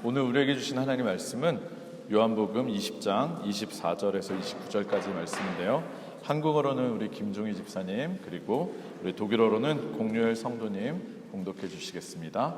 오늘 우리에게 주신 하나님의 말씀은 요한복음 20장 24절에서 29절까지 말씀인데요. 한국어로는 우리 김종희 집사님, 그리고 우리 독일어로는 공유엘 성도님 봉독해 주시겠습니다.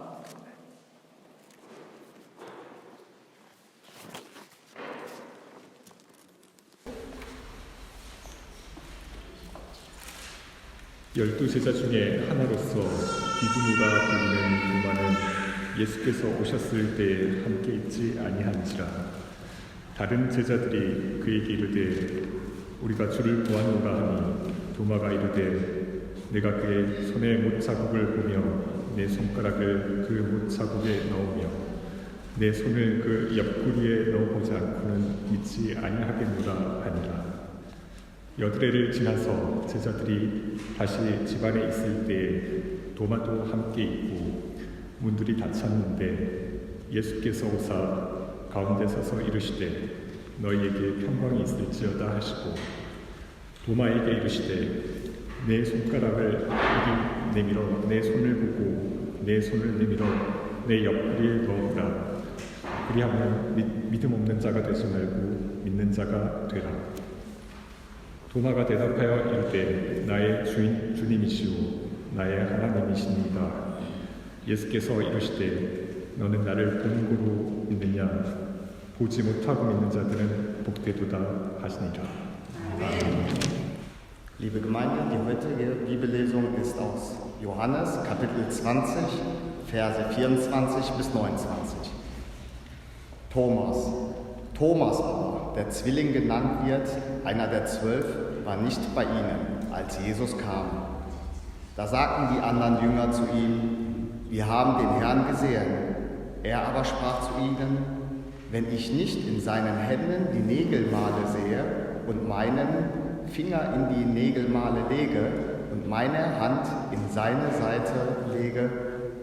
열두 제자 중에 하나로서 디두모라 불리는 도마는 예수께서 오셨을 때에 함께 있지 아니한지라. 다른 제자들이 그에게 이르되 우리가 주를 보았노라 하니 도마가 이르되 내가 그의 손에 못자국을 보며 내 손가락을 그 못자국에 넣으며 내 손을 그 옆구리에 넣어보지 않고는 믿지 아니하겠노라 하니라. 여드레를 지나서 제자들이 다시 집안에 있을 때에 도마도 함께 있고 문들이 닫혔는데 예수께서 오사 가운데 서서 이르시되 너희에게 평강이 있을지어다 하시고 도마에게 이르시되 내 손가락을 이리 내밀어 내 손을 보고 내 손을 내밀어 내 옆구리에 넣으라. 그리하면 믿음 없는 자가 되지 말고 믿는 자가 되라. 도마가 대답하여 이르되 나의 주님이시오 나의 하나님이시니이다. 예수께서 이르시되 너는 나를 보는 고로 믿느냐? 보지 못하고 믿는 자들은 복되도다 하시니라. Liebe Gemeinde, die heutige Bibellesung ist aus Johannes Kapitel 20, Verse 24 bis 29. Thomas aber, der Zwilling genannt wird, einer der 12, war nicht bei ihnen, als Jesus kam. Da sagten die anderen Jünger zu ihm: Wir haben den Herrn gesehen. Er aber sprach zu ihnen: Wenn ich nicht in seinen Händen die Nägelmale sehe und meinen Finger in die Nägelmale lege und meine Hand in seine Seite lege,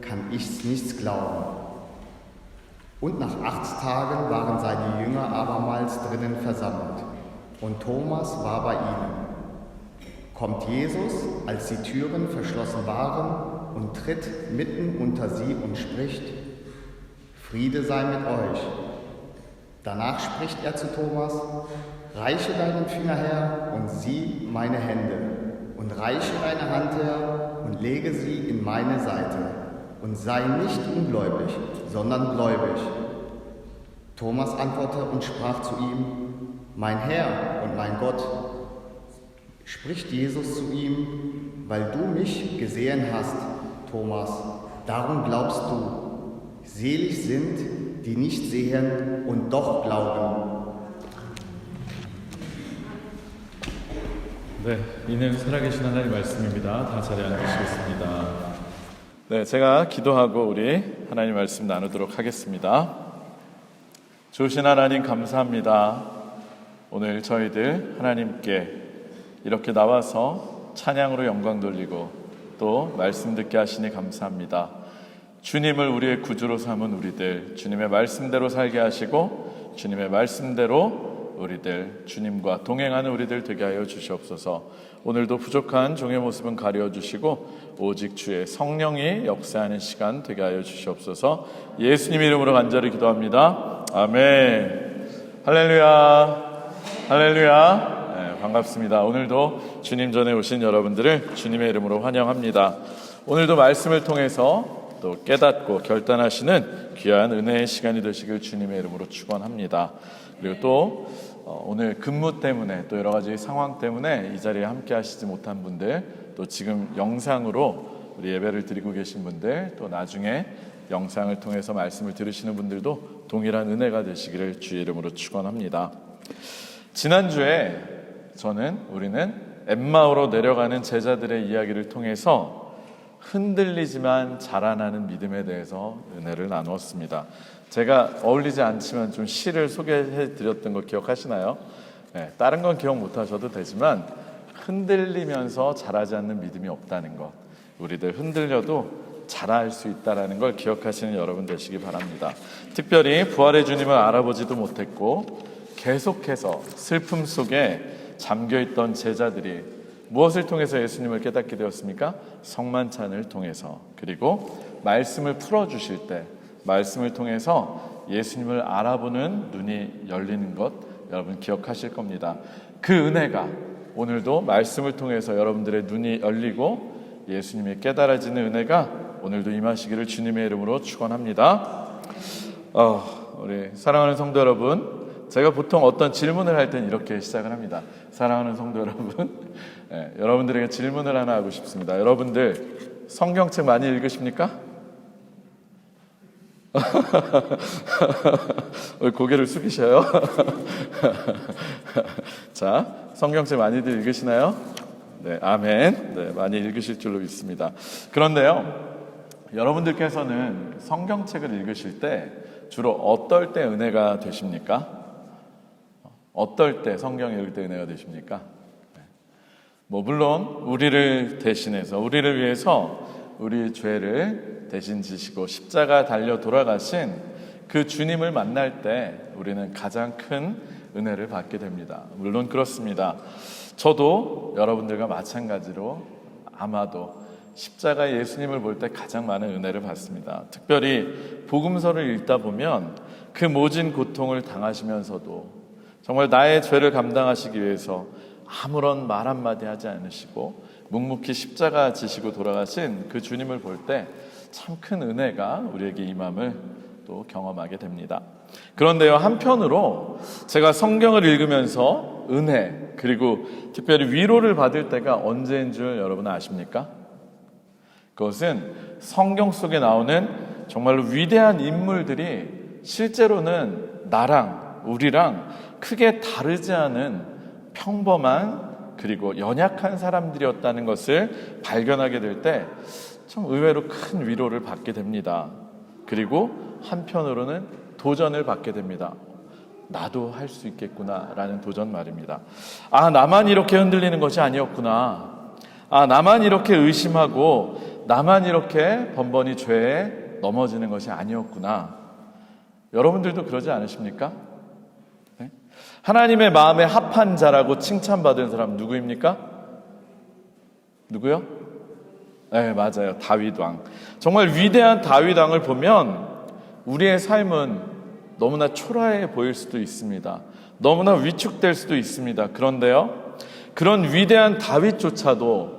kann ich nichts glauben. Und nach 8 Tagen waren seine Jünger abermals drinnen versammelt, und Thomas war bei ihnen. Kommt Jesus, als die Türen verschlossen waren, und tritt mitten unter sie und spricht: Friede sei mit euch. Danach spricht er zu Thomas: Reiche deinen Finger her und sieh meine Hände, und reiche deine Hand her und lege sie in meine Seite, und sei nicht ungläubig, sondern gläubig. Thomas antwortete und sprach zu ihm: Mein Herr und mein Gott. Spricht Jesus zu ihm: Weil du mich gesehen hast, Thomas, darum glaubst du. Selig sind, die nicht sehen und doch glauben. 네, 이는 살아계신 하나님 말씀입니다. 다 자리에 앉으시겠습니다. 네, 제가 기도하고 우리 하나님 말씀 나누도록 하겠습니다. 좋으신 하나님 감사합니다. 오늘 저희들 하나님께 이렇게 나와서 찬양으로 영광 돌리고 또 말씀 듣게 하시니 감사합니다. 주님을 우리의 구주로 삼은 우리들, 주님의 말씀대로 살게 하시고 주님의 말씀대로 우리들, 주님과 동행하는 우리들 되게 하여 주시옵소서. 오늘도 부족한 종의 모습은 가려 주시고 오직 주의 성령이 역사하는 시간 되게 하여 주시옵소서. 예수님 이름으로 간절히 기도합니다. 아멘. 할렐루야, 할렐루야. 네, 반갑습니다. 오늘도 주님 전에 오신 여러분들을 주님의 이름으로 환영합니다. 오늘도 말씀을 통해서 또 깨닫고 결단하시는 귀한 은혜의 시간이 되시길 주님의 이름으로 축원합니다. 그리고 또 오늘 근무 때문에 또 여러 가지 상황 때문에 이 자리에 함께 하시지 못한 분들, 또 지금 영상으로 우리 예배를 드리고 계신 분들, 또 나중에 영상을 통해서 말씀을 들으시는 분들도 동일한 은혜가 되시기를 주의 이름으로 축원합니다. 지난주에 우리는 엠마오로 내려가는 제자들의 이야기를 통해서 흔들리지만 자라나는 믿음에 대해서 은혜를 나누었습니다. 제가 어울리지 않지만 좀 시를 소개해 드렸던 거 기억하시나요? 네, 다른 건 기억 못 하셔도 되지만 흔들리면서 자라지 않는 믿음이 없다는 것, 우리들 흔들려도 자랄 수 있다는 걸 기억하시는 여러분 되시기 바랍니다. 특별히 부활의 주님을 알아보지도 못했고 계속해서 슬픔 속에 잠겨있던 제자들이 무엇을 통해서 예수님을 깨닫게 되었습니까? 성만찬을 통해서, 그리고 말씀을 풀어주실 때 말씀을 통해서 예수님을 알아보는 눈이 열리는 것 여러분 기억하실 겁니다. 그 은혜가 오늘도 말씀을 통해서 여러분들의 눈이 열리고 예수님이 깨달아지는 은혜가 오늘도 임하시기를 주님의 이름으로 축원합니다. 우리 사랑하는 성도 여러분, 제가 보통 어떤 질문을 할 땐 이렇게 시작을 합니다. 사랑하는 성도 여러분, 여러분들에게 질문을 하나 하고 싶습니다. 여러분들 성경책 많이 읽으십니까? 왜 고개를 숙이셔요? 자, 성경책 많이들 읽으시나요? 네, 아멘. 네, 많이 읽으실 줄로 믿습니다. 그런데요, 여러분들께서는 성경책을 읽으실 때 주로 어떨 때 은혜가 되십니까? 어떨 때 성경 읽을 때 은혜가 되십니까? 물론 우리를 대신해서 우리를 위해서 우리 죄를 대신 지시고 십자가 달려 돌아가신 그 주님을 만날 때 우리는 가장 큰 은혜를 받게 됩니다. 물론 그렇습니다. 저도 여러분들과 마찬가지로 아마도 십자가 예수님을 볼 때 가장 많은 은혜를 받습니다. 특별히 복음서를 읽다 보면 그 모진 고통을 당하시면서도 정말 나의 죄를 감당하시기 위해서 아무런 말 한마디 하지 않으시고 묵묵히 십자가 지시고 돌아가신 그 주님을 볼 때 참 큰 은혜가 우리에게 임함을 또 경험하게 됩니다. 그런데요, 한편으로 제가 성경을 읽으면서 은혜 그리고 특별히 위로를 받을 때가 언제인 줄 여러분 아십니까? 그것은 성경 속에 나오는 정말로 위대한 인물들이 실제로는 나랑 우리랑 크게 다르지 않은 평범한 그리고 연약한 사람들이었다는 것을 발견하게 될 때 참 의외로 큰 위로를 받게 됩니다. 그리고 한편으로는 도전을 받게 됩니다. 나도 할 수 있겠구나 라는 도전 말입니다. 아, 나만 이렇게 흔들리는 것이 아니었구나. 아, 나만 이렇게 의심하고 나만 이렇게 번번이 죄에 넘어지는 것이 아니었구나. 여러분들도 그러지 않으십니까? 네? 하나님의 마음에 합한 자라고 칭찬받은 사람 누구입니까? 누구요? 네, 맞아요. 다윗 왕. 정말 위대한 다윗 왕을 보면 우리의 삶은 너무나 초라해 보일 수도 있습니다. 너무나 위축될 수도 있습니다. 그런데요, 그런 위대한 다윗조차도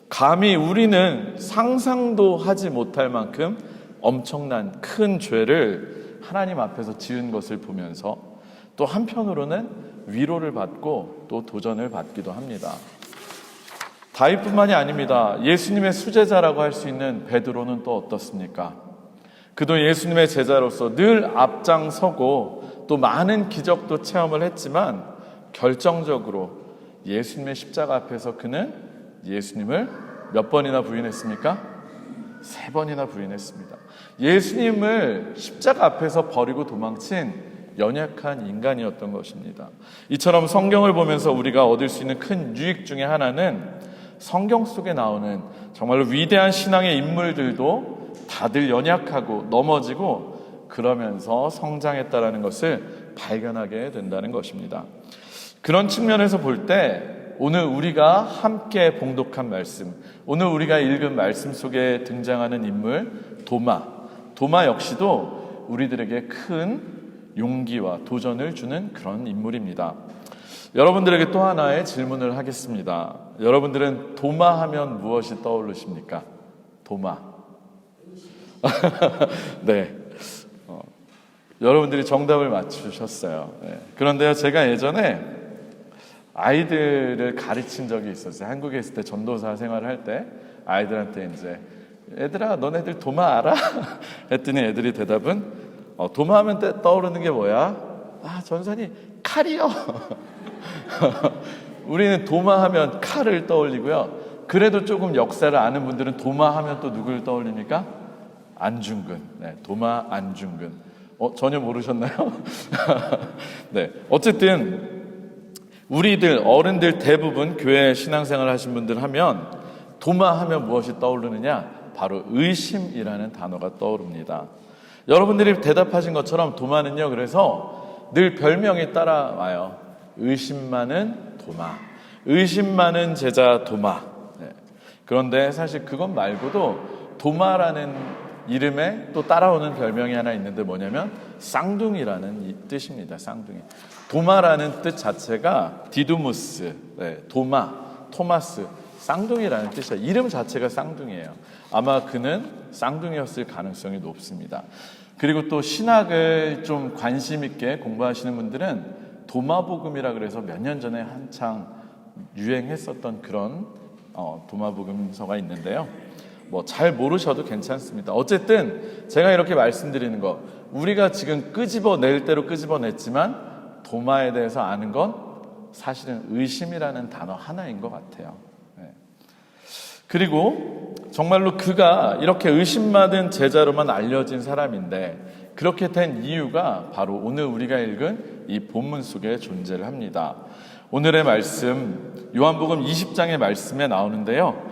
감히 우리는 상상도 하지 못할 만큼 엄청난 큰 죄를 하나님 앞에서 지은 것을 보면서 또 한편으로는 위로를 받고 또 도전을 받기도 합니다. 다윗뿐만이 아닙니다. 예수님의 수제자라고 할 수 있는 베드로는 또 어떻습니까? 그도 예수님의 제자로서 늘 앞장서고 또 많은 기적도 체험을 했지만 결정적으로 예수님의 십자가 앞에서 그는 예수님을 몇 번이나 부인했습니까? 3번이나 부인했습니다. 예수님을 십자가 앞에서 버리고 도망친 연약한 인간이었던 것입니다. 이처럼 성경을 보면서 우리가 얻을 수 있는 큰 유익 중에 하나는 성경 속에 나오는 정말로 위대한 신앙의 인물들도 다들 연약하고 넘어지고 그러면서 성장했다라는 것을 발견하게 된다는 것입니다. 그런 측면에서 볼 때 오늘 우리가 함께 봉독한 말씀, 오늘 우리가 읽은 말씀 속에 등장하는 인물 도마 역시도 우리들에게 큰 용기와 도전을 주는 그런 인물입니다. 여러분들에게 또 하나의 질문을 하겠습니다. 여러분들은 도마 하면 무엇이 떠오르십니까? 도마. 네. 여러분들이 정답을 맞추셨어요. 네. 그런데요, 제가 예전에 아이들을 가르친 적이 있었어요. 한국에 있을 때 전도사 생활을 할 때 아이들한테 이제 얘들아, 너네들 도마 알아? 했더니 애들이 대답은 도마 하면 떠오르는 게 뭐야? 아, 전사님, 칼이요. 우리는 도마 하면 칼을 떠올리고요. 그래도 조금 역사를 아는 분들은 도마 하면 또 누구를 떠올립니까? 안중근. 네, 도마 안중근. 전혀 모르셨나요? 네, 어쨌든 우리들 어른들 대부분 교회 신앙생활 하신 분들 하면 도마 하면 무엇이 떠오르느냐? 바로 의심이라는 단어가 떠오릅니다. 여러분들이 대답하신 것처럼 도마는요, 그래서 늘 별명이 따라와요. 의심 많은 도마, 의심 많은 제자 도마. 네. 그런데 사실 그것 말고도 도마라는 이름에 또 따라오는 별명이 하나 있는데 뭐냐면 쌍둥이라는 이 뜻입니다. 쌍둥이. 도마라는 뜻 자체가 디두무스, 도마, 토마스, 쌍둥이라는 뜻이에요. 이름 자체가 쌍둥이에요. 아마 그는 쌍둥이였을 가능성이 높습니다. 그리고 또 신학을 좀 관심 있게 공부하시는 분들은 도마복음이라 그래서 몇 년 전에 한창 유행했었던 그런 도마복음서가 있는데요. 뭐 잘 모르셔도 괜찮습니다. 어쨌든 제가 이렇게 말씀드리는 거, 우리가 지금 끄집어낼 대로 끄집어냈지만 도마에 대해서 아는 건 사실은 의심이라는 단어 하나인 것 같아요. 그리고 정말로 그가 이렇게 의심받은 제자로만 알려진 사람인데 그렇게 된 이유가 바로 오늘 우리가 읽은 이 본문 속에 존재를 합니다. 오늘의 말씀 요한복음 20장의 말씀에 나오는데요.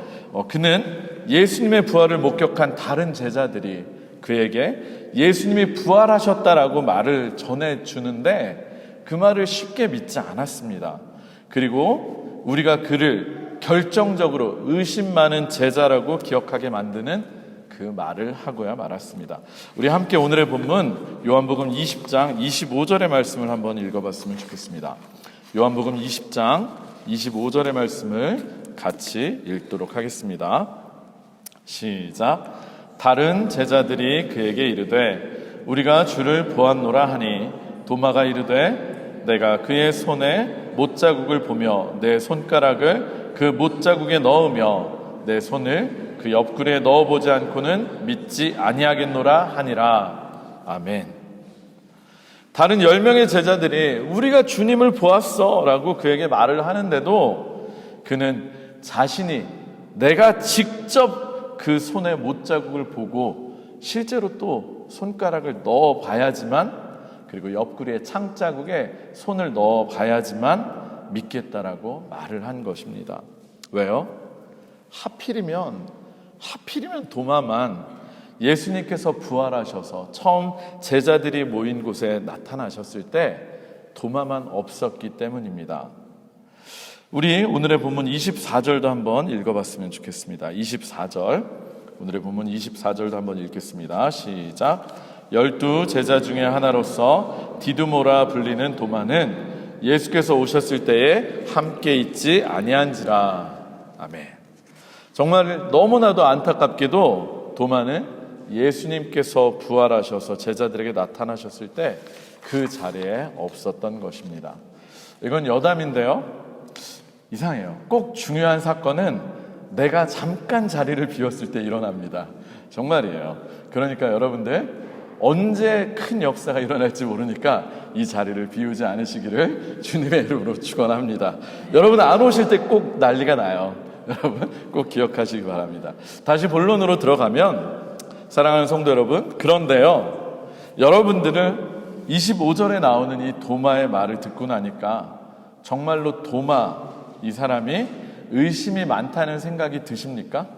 그는 예수님의 부활을 목격한 다른 제자들이 그에게 예수님이 부활하셨다라고 말을 전해주는데 그 말을 쉽게 믿지 않았습니다. 그리고 우리가 그를 결정적으로 의심 많은 제자라고 기억하게 만드는 그 말을 하고야 말았습니다. 우리 함께 오늘의 본문 요한복음 20장 25절의 말씀을 한번 읽어봤으면 좋겠습니다. 요한복음 20장 25절의 말씀을 같이 읽도록 하겠습니다. 시작. 다른 제자들이 그에게 이르되 우리가 주를 보았노라 하니 도마가 이르되 내가 그의 손에 못자국을 보며 내 손가락을 그 못자국에 넣으며 내 손을 그 옆구리에 넣어보지 않고는 믿지 아니하겠노라 하니라. 아멘. 다른 10명의 제자들이 우리가 주님을 보았어 라고 그에게 말을 하는데도 그는 자신이 내가 직접 그 손에 못자국을 보고 실제로 또 손가락을 넣어봐야지만, 그리고 옆구리에 창자국에 손을 넣어봐야지만 믿겠다라고 말을 한 것입니다. 왜요? 하필이면 도마만 예수님께서 부활하셔서 처음 제자들이 모인 곳에 나타나셨을 때 도마만 없었기 때문입니다. 우리 오늘의 본문 24절도 한번 읽어봤으면 좋겠습니다. 24절, 오늘의 본문 24절도 한번 읽겠습니다. 시작. 12 제자 중에 하나로서 디두모라 불리는 도마는 예수께서 오셨을 때에 함께 있지 아니한지라. 아멘. 정말 너무나도 안타깝게도 도마는 예수님께서 부활하셔서 제자들에게 나타나셨을 때 그 자리에 없었던 것입니다. 이건 여담인데요, 이상해요. 꼭 중요한 사건은 내가 잠깐 자리를 비웠을 때 일어납니다. 정말이에요. 그러니까 여러분들 언제 큰 역사가 일어날지 모르니까 이 자리를 비우지 않으시기를 주님의 이름으로 축원합니다. 여러분 안 오실 때 꼭 난리가 나요. 여러분 꼭 기억하시기 바랍니다. 다시 본론으로 들어가면, 사랑하는 성도 여러분, 그런데요, 여러분들은 25절에 나오는 이 도마의 말을 듣고 나니까 정말로 도마, 이 사람이 의심이 많다는 생각이 드십니까?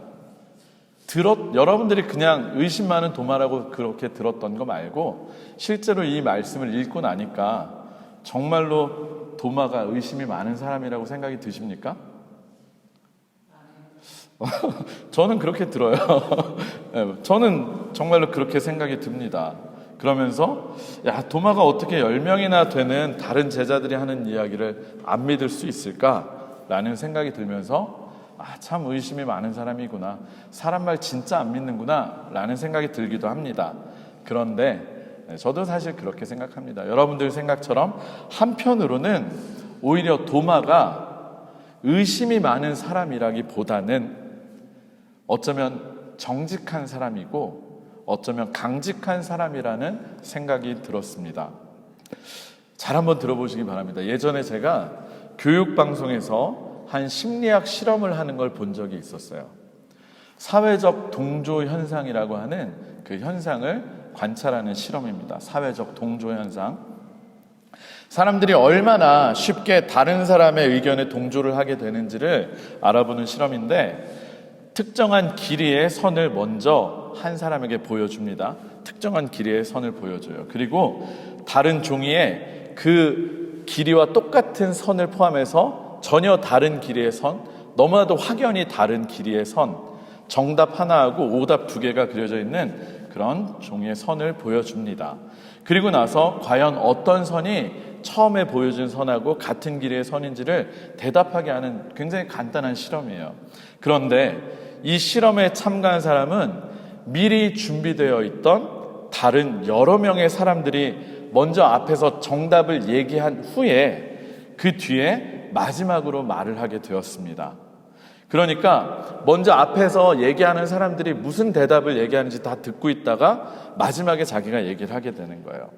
여러분들이 그냥 의심 많은 도마라고 그렇게 들었던 거 말고 실제로 이 말씀을 읽고 나니까 정말로 도마가 의심이 많은 사람이라고 생각이 드십니까? 저는 그렇게 들어요. 저는 정말로 그렇게 생각이 듭니다. 그러면서 야, 도마가 어떻게 10명이나 되는 다른 제자들이 하는 이야기를 안 믿을 수 있을까라는 생각이 들면서 참 의심이 많은 사람이구나, 사람 말 진짜 안 믿는구나 라는 생각이 들기도 합니다. 그런데 저도 사실 그렇게 생각합니다. 여러분들 생각처럼 한편으로는 오히려 도마가 의심이 많은 사람이라기보다는 어쩌면 정직한 사람이고 어쩌면 강직한 사람이라는 생각이 들었습니다. 잘 한번 들어보시기 바랍니다. 예전에 제가 교육방송에서 한 심리학 실험을 하는 걸 본 적이 있었어요. 사회적 동조 현상이라고 하는 그 현상을 관찰하는 실험입니다. 사회적 동조 현상. 사람들이 얼마나 쉽게 다른 사람의 의견에 동조를 하게 되는지를 알아보는 실험인데, 특정한 길이의 선을 먼저 한 사람에게 보여줍니다. 특정한 길이의 선을 보여줘요. 그리고 다른 종이에 그 길이와 똑같은 선을 포함해서 전혀 다른 길이의 선, 너무나도 확연히 다른 길이의 선, 정답 하나하고 오답 2개가 그려져 있는 그런 종의 선을 보여줍니다. 그리고 나서 과연 어떤 선이 처음에 보여준 선하고 같은 길의 선인지를 대답하게 하는 굉장히 간단한 실험이에요. 그런데 이 실험에 참가한 사람은 미리 준비되어 있던 다른 여러 명의 사람들이 먼저 앞에서 정답을 얘기한 후에 그 뒤에 마지막으로 말을 하게 되었습니다. 그러니까 먼저 앞에서 얘기하는 사람들이 무슨 대답을 얘기하는지 다 듣고 있다가 마지막에 자기가 얘기를 하게 되는 거예요.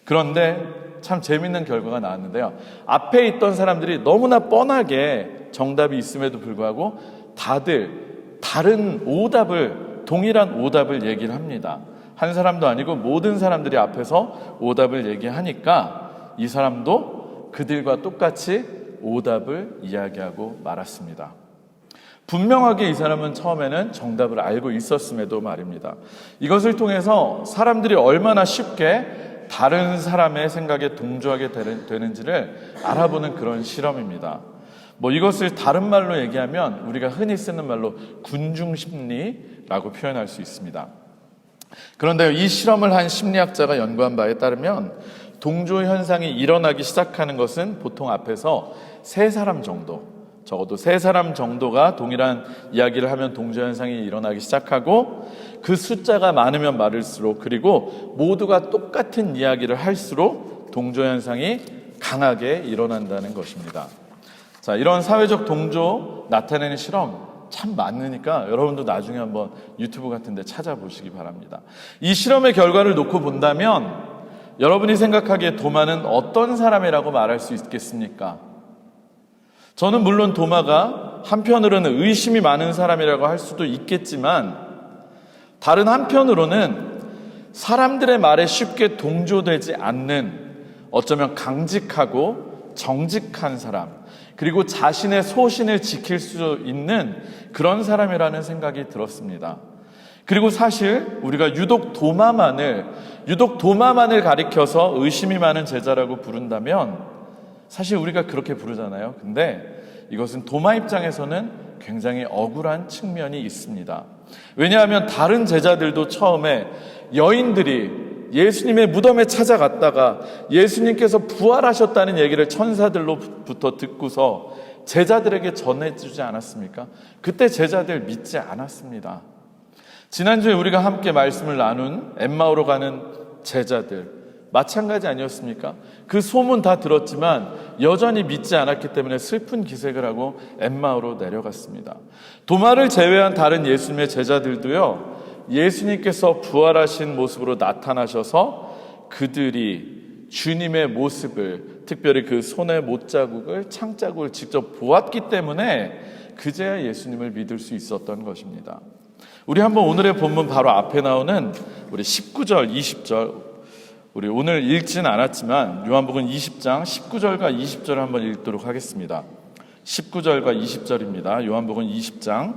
그런데 참 재밌는 결과가 나왔는데요. 앞에 있던 사람들이 너무나 뻔하게 정답이 있음에도 불구하고 다들 다른 오답을, 동일한 오답을 얘기를 합니다. 한 사람도 아니고 모든 사람들이 앞에서 오답을 얘기하니까 이 사람도 그들과 똑같이 오답을 이야기하고 말았습니다. 분명하게 이 사람은 처음에는 정답을 알고 있었음에도 말입니다. 이것을 통해서 사람들이 얼마나 쉽게 다른 사람의 생각에 동조하게 되는지를 알아보는 그런 실험입니다. 이것을 다른 말로 얘기하면 우리가 흔히 쓰는 말로 군중심리라고 표현할 수 있습니다. 그런데 이 실험을 한 심리학자가 연구한 바에 따르면 동조 현상이 일어나기 시작하는 것은 보통 앞에서 3사람 정도, 적어도 3사람 정도가 동일한 이야기를 하면 동조 현상이 일어나기 시작하고 그 숫자가 많으면 많을수록 그리고 모두가 똑같은 이야기를 할수록 동조 현상이 강하게 일어난다는 것입니다. 자, 이런 사회적 동조 나타내는 실험 참 많으니까 여러분도 나중에 한번 유튜브 같은 데 찾아보시기 바랍니다. 이 실험의 결과를 놓고 본다면 여러분이 생각하기에 도마는 어떤 사람이라고 말할 수 있겠습니까? 저는 물론 도마가 한편으로는 의심이 많은 사람이라고 할 수도 있겠지만 다른 한편으로는 사람들의 말에 쉽게 동조되지 않는 어쩌면 강직하고 정직한 사람, 그리고 자신의 소신을 지킬 수 있는 그런 사람이라는 생각이 들었습니다. 그리고 사실 우리가 유독 도마만을 가리켜서 의심이 많은 제자라고 부른다면 사실 우리가 그렇게 부르잖아요. 근데 이것은 도마 입장에서는 굉장히 억울한 측면이 있습니다. 왜냐하면 다른 제자들도 처음에 여인들이 예수님의 무덤에 찾아갔다가 예수님께서 부활하셨다는 얘기를 천사들로부터 듣고서 제자들에게 전해주지 않았습니까? 그때 제자들 믿지 않았습니다. 지난주에 우리가 함께 말씀을 나눈 엠마오로 가는 제자들 마찬가지 아니었습니까? 그 소문 다 들었지만 여전히 믿지 않았기 때문에 슬픈 기색을 하고 엠마오로 내려갔습니다. 도마를 제외한 다른 예수님의 제자들도요, 예수님께서 부활하신 모습으로 나타나셔서 그들이 주님의 모습을, 특별히 그 손의 못자국을, 창자국을 직접 보았기 때문에 그제야 예수님을 믿을 수 있었던 것입니다. 우리 한번 오늘의 본문 바로 앞에 나오는 우리 19절, 20절, 우리 오늘 읽지는 않았지만 요한복음 20장 19절과 20절을 한번 읽도록 하겠습니다. 19절과 20절입니다. 요한복음 20장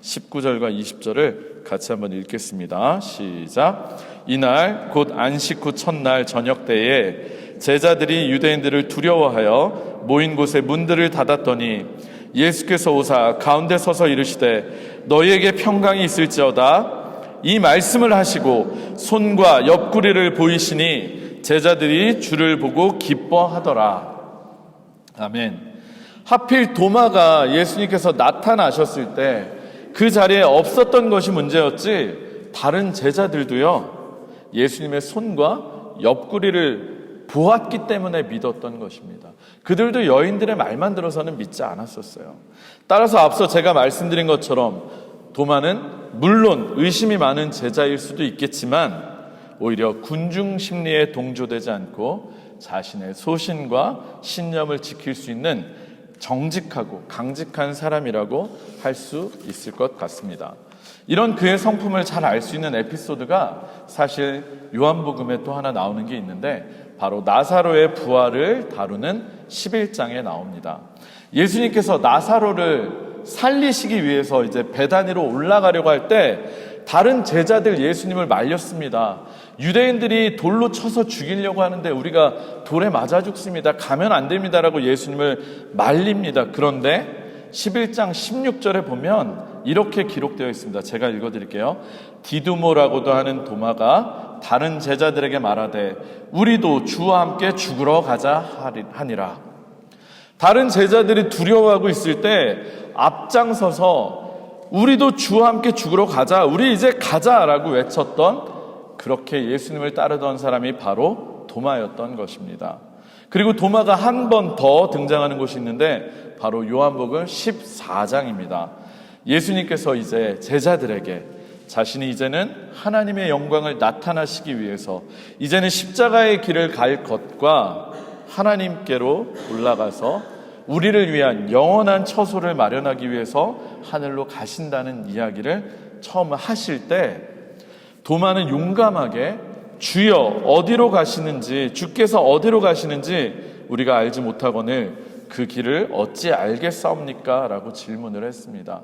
19절과 20절을 같이 한번 읽겠습니다. 시작. 이날 곧 안식 후 첫날 저녁 때에 제자들이 유대인들을 두려워하여 모인 곳에 문들을 닫았더니 예수께서 오사 가운데 서서 이르시되 너희에게 평강이 있을지어다. 이 말씀을 하시고 손과 옆구리를 보이시니 제자들이 주를 보고 기뻐하더라. 아멘. 하필 도마가 예수님께서 나타나셨을 때 그 자리에 없었던 것이 문제였지 다른 제자들도요, 예수님의 손과 옆구리를 보았기 때문에 믿었던 것입니다. 그들도 여인들의 말만 들어서는 믿지 않았었어요. 따라서 앞서 제가 말씀드린 것처럼 도마는 물론 의심이 많은 제자일 수도 있겠지만 오히려 군중 심리에 동조되지 않고 자신의 소신과 신념을 지킬 수 있는 정직하고 강직한 사람이라고 할 수 있을 것 같습니다. 이런 그의 성품을 잘 알 수 있는 에피소드가 사실 요한복음에 또 하나 나오는 게 있는데 바로 나사로의 부활을 다루는 11장에 나옵니다. 예수님께서 나사로를 살리시기 위해서 이제 베다니 올라가려고 할 때 다른 제자들 예수님을 말렸습니다. 유대인들이 돌로 쳐서 죽이려고 하는데 우리가 돌에 맞아 죽습니다. 가면 안 됩니다라고 예수님을 말립니다. 그런데 11장 16절에 보면 이렇게 기록되어 있습니다. 제가 읽어드릴게요. 디두모라고도 하는 도마가 다른 제자들에게 말하되 우리도 주와 함께 죽으러 가자 하니라. 다른 제자들이 두려워하고 있을 때 앞장서서 우리도 주와 함께 죽으러 가자, 우리 이제 가자라고 외쳤던, 그렇게 예수님을 따르던 사람이 바로 도마였던 것입니다. 그리고 도마가 한 번 더 등장하는 곳이 있는데 바로 요한복음 14장입니다. 예수님께서 이제 제자들에게 자신이 이제는 하나님의 영광을 나타나시기 위해서 이제는 십자가의 길을 갈 것과 하나님께로 올라가서 우리를 위한 영원한 처소를 마련하기 위해서 하늘로 가신다는 이야기를 처음 하실 때 도마는 용감하게 주여 어디로 가시는지, 주께서 어디로 가시는지 우리가 알지 못하거늘 그 길을 어찌 알겠사옵니까? 라고 질문을 했습니다.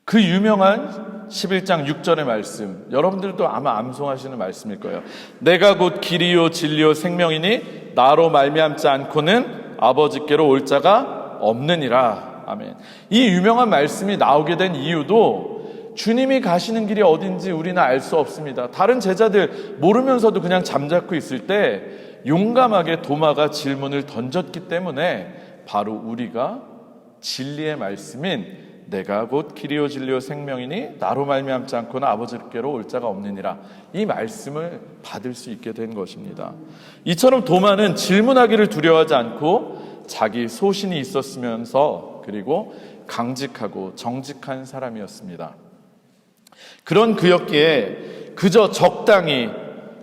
그 유명한 11장 6절의 말씀, 여러분들도 아마 암송하시는 말씀일 거예요. 내가 곧 길이요 진리요 생명이니 나로 말미암지 않고는 아버지께로 올 자가 없느니라. 아멘. 이 유명한 말씀이 나오게 된 이유도 주님이 가시는 길이 어딘지 우리는 알 수 없습니다. 다른 제자들 모르면서도 그냥 잠자코 있을 때 용감하게 도마가 질문을 던졌기 때문에 바로 우리가 진리의 말씀인 내가 곧 길이요 진리요 생명이니 나로 말미암지 않고는 아버지께로 올 자가 없느니라, 이 말씀을 받을 수 있게 된 것입니다. 이처럼 도마는 질문하기를 두려워하지 않고 자기 소신이 있었으면서 그리고 강직하고 정직한 사람이었습니다. 그런 그였기에 그저 적당히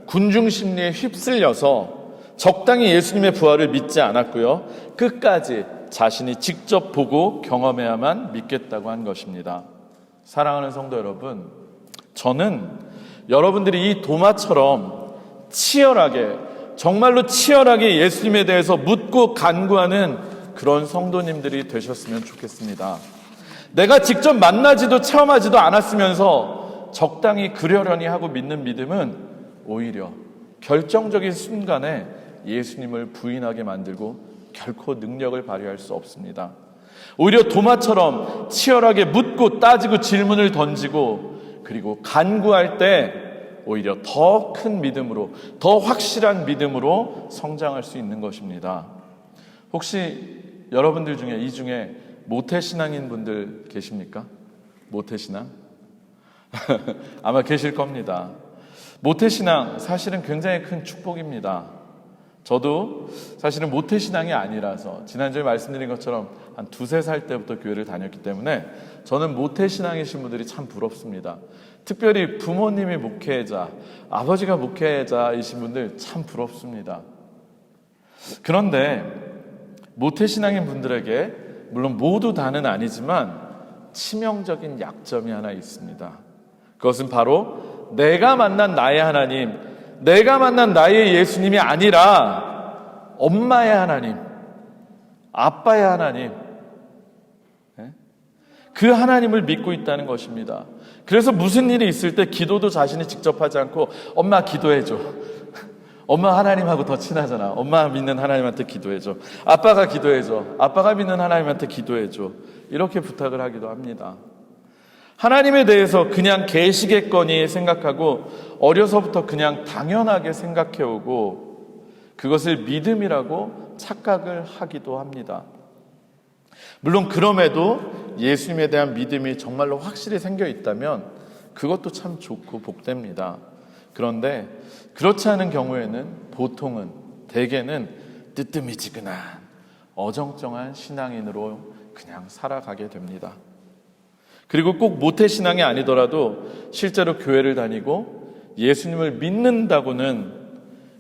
군중 심리에 휩쓸려서 적당히 예수님의 부활을 믿지 않았고요, 끝까지 자신이 직접 보고 경험해야만 믿겠다고 한 것입니다. 사랑하는 성도 여러분, 저는 여러분들이 이 도마처럼 치열하게, 정말로 치열하게 예수님에 대해서 묻고 간구하는 그런 성도님들이 되셨으면 좋겠습니다. 내가 직접 만나지도 체험하지도 않았으면서 적당히 그러려니 하고 믿는 믿음은 오히려 결정적인 순간에 예수님을 부인하게 만들고 결코 능력을 발휘할 수 없습니다. 오히려 도마처럼 치열하게 묻고 따지고 질문을 던지고 그리고 간구할 때 오히려 더 큰 믿음으로, 더 확실한 믿음으로 성장할 수 있는 것입니다. 혹시 여러분들 중에 이 중에 모태신앙인 분들 계십니까? 모태신앙? 아마 계실 겁니다. 모태신앙 사실은 굉장히 큰 축복입니다. 저도 사실은 모태신앙이 아니라서 지난주에 말씀드린 것처럼 한 2-3살 때부터 교회를 다녔기 때문에 저는 모태신앙이신 분들이 참 부럽습니다. 특별히 부모님이 목회자, 아버지가 목회자이신 분들 참 부럽습니다. 그런데 모태신앙인 분들에게 물론 모두 다는 아니지만 치명적인 약점이 하나 있습니다. 그것은 바로 내가 만난 나의 하나님, 내가 만난 나의 예수님이 아니라 엄마의 하나님, 아빠의 하나님, 그 하나님을 믿고 있다는 것입니다. 그래서 무슨 일이 있을 때 기도도 자신이 직접 하지 않고 엄마 기도해줘, 엄마 하나님하고 더 친하잖아, 엄마 믿는 하나님한테 기도해줘, 아빠가 기도해줘, 아빠가 믿는 하나님한테 기도해줘, 이렇게 부탁을 하기도 합니다. 하나님에 대해서 그냥 계시겠거니 생각하고 어려서부터 그냥 당연하게 생각해오고 그것을 믿음이라고 착각을 하기도 합니다. 물론 그럼에도 예수님에 대한 믿음이 정말로 확실히 생겨 있다면 그것도 참 좋고 복됩니다. 그런데 그렇지 않은 경우에는 보통은, 대개는 뜨뜻미지근한 어정쩡한 신앙인으로 그냥 살아가게 됩니다. 그리고 꼭 모태신앙이 아니더라도 실제로 교회를 다니고 예수님을 믿는다고는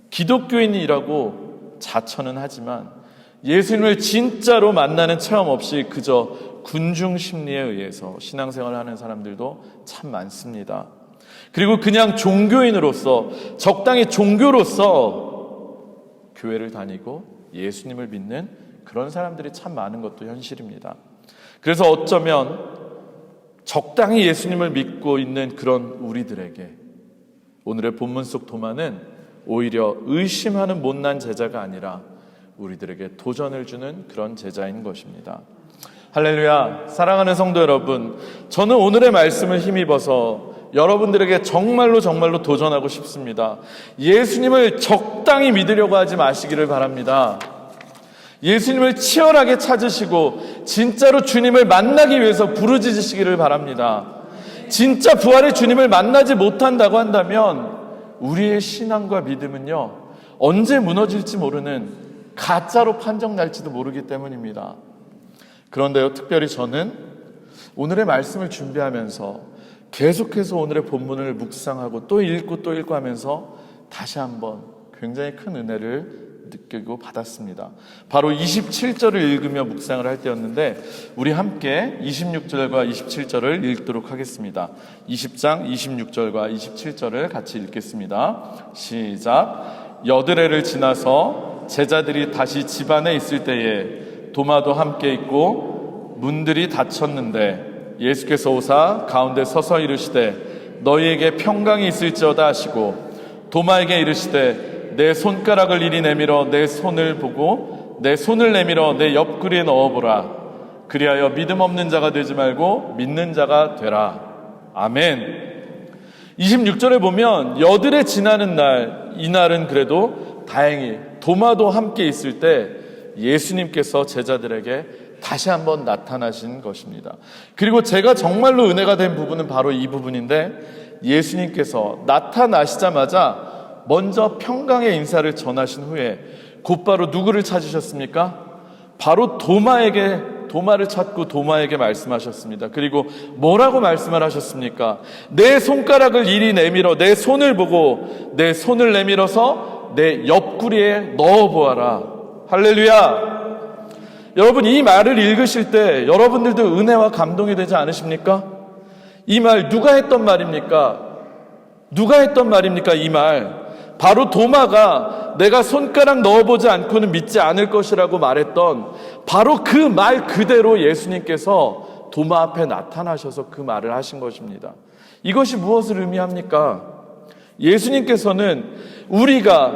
기독교인이라고 자처는 하지만 예수님을 진짜로 만나는 체험 없이 그저 군중 심리에 의해서 신앙생활을 하는 사람들도 참 많습니다. 그리고 그냥 종교인으로서, 적당히 종교로서 교회를 다니고 예수님을 믿는 그런 사람들이 참 많은 것도 현실입니다. 그래서 어쩌면 적당히 예수님을 믿고 있는 그런 우리들에게 오늘의 본문 속 도마는 오히려 의심하는 못난 제자가 아니라 우리들에게 도전을 주는 그런 제자인 것입니다. 할렐루야. 사랑하는 성도 여러분, 저는 오늘의 말씀을 힘입어서 여러분들에게 정말로 도전하고 싶습니다. 예수님을 적당히 믿으려고 하지 마시기를 바랍니다. 예수님을 치열하게 찾으시고 진짜로 주님을 만나기 위해서 부르짖으시기를 바랍니다. 진짜 부활의 주님을 만나지 못한다고 한다면 우리의 신앙과 믿음은요, 언제 무너질지 모르는 가짜로 판정날지도 모르기 때문입니다. 그런데요, 특별히 저는 오늘의 말씀을 준비하면서 계속해서 오늘의 본문을 묵상하고 또 읽고 하면서 다시 한번 굉장히 큰 은혜를 느끼고 받았습니다. 바로 27절을 읽으며 묵상을 할 때였는데 우리 함께 26절과 27절을 읽도록 하겠습니다. 20장 26절과 27절을 같이 읽겠습니다. 시작. 여드레를 지나서 제자들이 다시 집 안에 있을 때에 도마도 함께 있고 문들이 닫혔는데 예수께서 오사 가운데 서서 이르시되 너희에게 평강이 있을지어다 하시고 도마에게 이르시되 내 손가락을 이리 내밀어 내 손을 보고 내 손을 내밀어 내 옆구리에 넣어보라. 그리하여 믿음 없는 자가 되지 말고 믿는 자가 되라. 아멘. 26절에 보면 여드레 지나는 날, 이날은 그래도 다행히 도마도 함께 있을 때 예수님께서 제자들에게 다시 한번 나타나신 것입니다. 그리고 제가 정말로 은혜가 된 부분은 바로 이 부분인데 예수님께서 나타나시자마자 먼저 평강의 인사를 전하신 후에 곧바로 누구를 찾으셨습니까? 바로 도마를 찾고 도마에게 말씀하셨습니다. 그리고 뭐라고 말씀을 하셨습니까? 내 손가락을 이리 내밀어 내 손을 보고 내 손을 내밀어서 내 옆구리에 넣어보아라. 할렐루야. 여러분, 이 말을 읽으실 때 여러분들도 은혜와 감동이 되지 않으십니까? 이 말 누가 했던 말입니까? 이 말. 바로 도마가 내가 손가락 넣어보지 않고는 믿지 않을 것이라고 말했던 바로 그 말 그대로 예수님께서 도마 앞에 나타나셔서 그 말을 하신 것입니다. 이것이 무엇을 의미합니까? 예수님께서는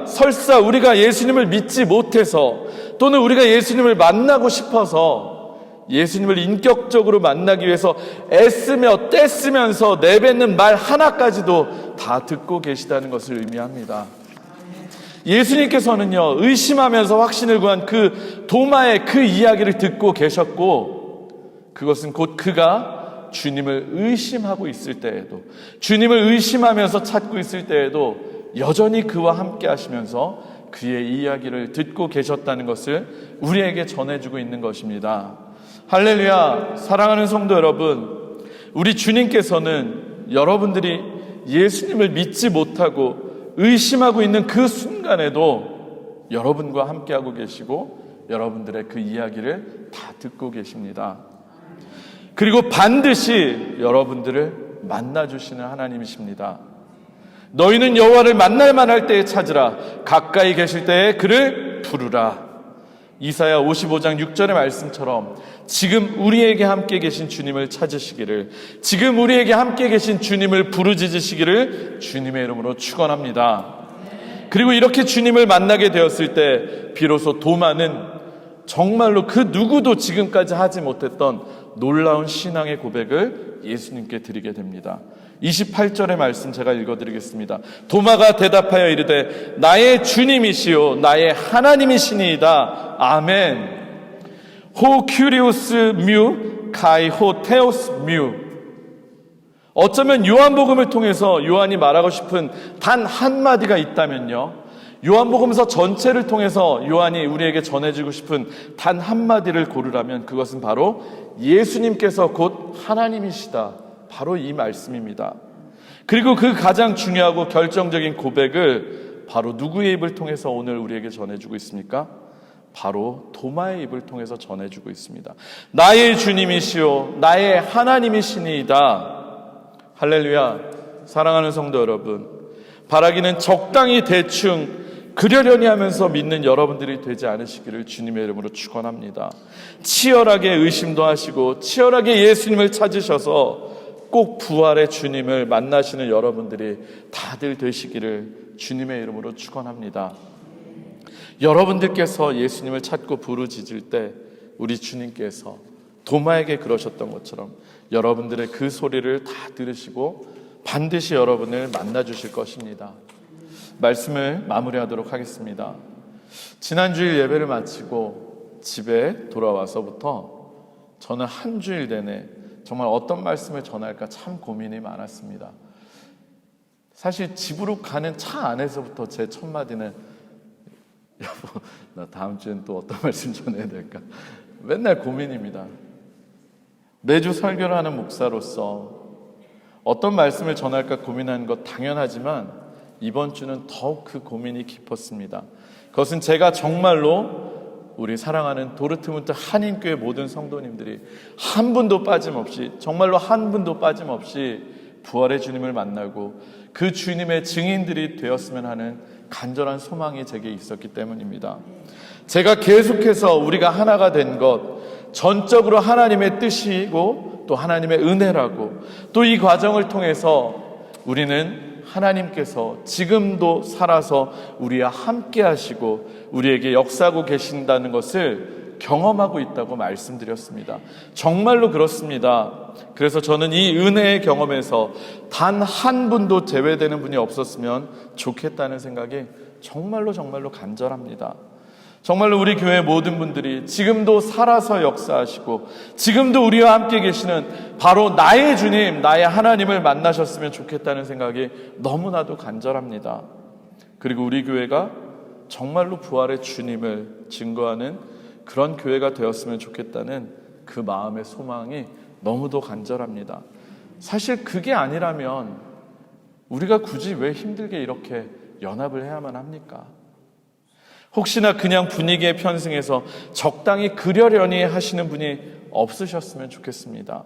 설사 우리가 예수님을 믿지 못해서 또는 우리가 예수님을 만나고 싶어서 예수님을 인격적으로 만나기 위해서 애쓰며 떼쓰면서 내뱉는 말 하나까지도 다 듣고 계시다는 것을 의미합니다. 예수님께서는요, 의심하면서 확신을 구한 그 도마의 그 이야기를 듣고 계셨고, 그것은 곧 그가 주님을 의심하고 있을 때에도, 주님을 의심하면서 찾고 있을 때에도 여전히 그와 함께 하시면서 그의 이야기를 듣고 계셨다는 것을 우리에게 전해주고 있는 것입니다. 할렐루야. 사랑하는 성도 여러분, 우리 주님께서는 여러분들이 예수님을 믿지 못하고 의심하고 있는 그 순간에도 여러분과 함께하고 계시고 여러분들의 그 이야기를 다 듣고 계십니다. 그리고 반드시 여러분들을 만나주시는 하나님이십니다. 너희는 여호와를 만날 만할 때에 찾으라. 가까이 계실 때에 그를 부르라. 이사야 55장 6절의 말씀처럼 지금 우리에게 함께 계신 주님을 찾으시기를, 지금 우리에게 함께 계신 주님을 부르짖으시기를 주님의 이름으로 축원합니다. 그리고 이렇게 주님을 만나게 되었을 때 비로소 도마는 정말로 그 누구도 지금까지 하지 못했던 놀라운 신앙의 고백을 예수님께 드리게 됩니다. 28절의 말씀 제가 읽어드리겠습니다. 도마가 대답하여 이르되 나의 주님이시요 나의 하나님이시니이다. 아멘. 호 큐리오스 뮤 카이 호 테오스 뮤. 어쩌면 요한복음을 통해서 요한이 말하고 싶은 단 한마디가 있다면요, 요한복음서 전체를 통해서 요한이 우리에게 전해주고 싶은 단 한마디를 고르라면 그것은 바로 예수님께서 곧 하나님이시다, 바로 이 말씀입니다. 그리고 그 가장 중요하고 결정적인 고백을 바로 누구의 입을 통해서 오늘 우리에게 전해주고 있습니까? 바로 도마의 입을 통해서 전해주고 있습니다. 나의 주님이시요 나의 하나님이시니이다. 할렐루야. 사랑하는 성도 여러분, 바라기는 적당히 대충 그러려니 하면서 믿는 여러분들이 되지 않으시기를 주님의 이름으로 축원합니다. 치열하게 의심도 하시고 치열하게 예수님을 찾으셔서 꼭 부활의 주님을 만나시는 여러분들이 다들 되시기를 주님의 이름으로 축원합니다. 여러분들께서 예수님을 찾고 부르짖을 때 우리 주님께서 도마에게 그러셨던 것처럼 여러분들의 그 소리를 다 들으시고 반드시 여러분을 만나 주실 것입니다. 말씀을 마무리하도록 하겠습니다. 지난주일 예배를 마치고 집에 돌아와서부터 저는 한 주일 내내 정말 어떤 말씀을 전할까 참 고민이 많았습니다. 사실 집으로 가는 차 안에서부터 제 첫 마디는 여보, 나 다음 주엔 또 어떤 말씀 전해야 될까? 맨날 고민입니다. 매주 설교를 하는 목사로서 어떤 말씀을 전할까 고민하는 것 당연하지만 이번 주는 더욱 그 고민이 깊었습니다. 그것은 제가 정말로 우리 사랑하는 도르트문트 한인교회 모든 성도님들이 한 분도 빠짐없이, 정말로 한 분도 빠짐없이 부활의 주님을 만나고 그 주님의 증인들이 되었으면 하는 간절한 소망이 제게 있었기 때문입니다. 제가 계속해서 우리가 하나가 된 것, 전적으로 하나님의 뜻이고 또 하나님의 은혜라고, 또 이 과정을 통해서 우리는 하나님께서 지금도 살아서 우리와 함께 하시고 우리에게 역사하고 계신다는 것을 경험하고 있다고 말씀드렸습니다. 정말로 그렇습니다. 그래서 저는 이 은혜의 경험에서 단 한 분도 제외되는 분이 없었으면 좋겠다는 생각이 정말로 간절합니다. 정말로 우리 교회 모든 분들이 지금도 살아서 역사하시고 지금도 우리와 함께 계시는 바로 나의 주님, 나의 하나님을 만나셨으면 좋겠다는 생각이 너무나도 간절합니다. 그리고 우리 교회가 정말로 부활의 주님을 증거하는 그런 교회가 되었으면 좋겠다는 그 마음의 소망이 너무도 간절합니다. 사실 그게 아니라면 우리가 굳이 왜 힘들게 이렇게 연합을 해야만 합니까? 혹시나 그냥 분위기에 편승해서 적당히 그러려니 하시는 분이 없으셨으면 좋겠습니다.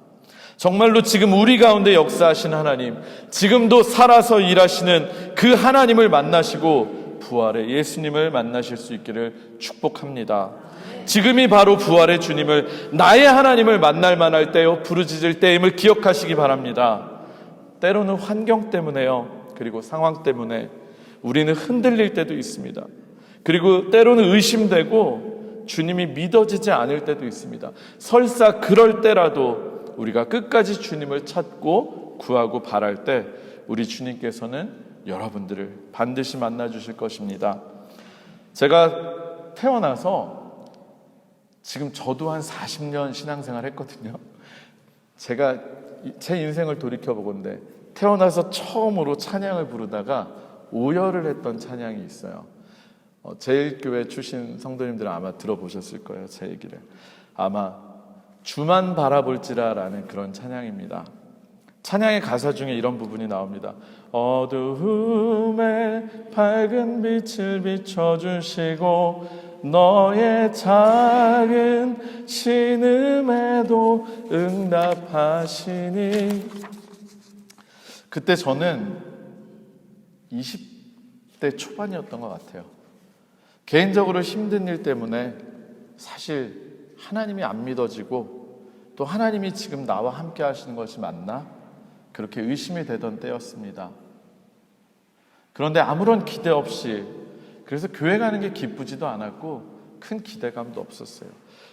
정말로 지금 우리 가운데 역사하신 하나님, 지금도 살아서 일하시는 그 하나님을 만나시고 부활의 예수님을 만나실 수 있기를 축복합니다. 지금이 바로 부활의 주님을, 나의 하나님을 만날 만할 때요, 부르짖을 때임을 기억하시기 바랍니다. 때로는 환경 때문에요, 그리고 상황 때문에 우리는 흔들릴 때도 있습니다. 그리고 때로는 의심되고 주님이 믿어지지 않을 때도 있습니다. 설사 그럴 때라도 우리가 끝까지 주님을 찾고 구하고 바랄 때 우리 주님께서는 여러분들을 반드시 만나 주실 것입니다. 제가 태어나서 지금 저도 한 40년 신앙생활 했거든요. 제가 제 인생을 돌이켜보건데 태어나서 처음으로 찬양을 부르다가 오열을 했던 찬양이 있어요. 제일교회 출신 성도님들은 아마 들어보셨을 거예요. 제 얘기를. 아마 주만 바라볼지라 라는 그런 찬양입니다. 찬양의 가사 중에 이런 부분이 나옵니다. 어두움에 밝은 빛을 비춰주시고 너의 작은 신음에도 응답하시니. 그때 저는 20대 초반이었던 것 같아요. 개인적으로 힘든 일 때문에 사실 하나님이 안 믿어지고 또 하나님이 지금 나와 함께 하시는 것이 맞나? 그렇게 의심이 되던 때였습니다. 그런데 아무런 기대 없이, 그래서 교회 가는 게 기쁘지도 않았고 큰 기대감도 없었어요.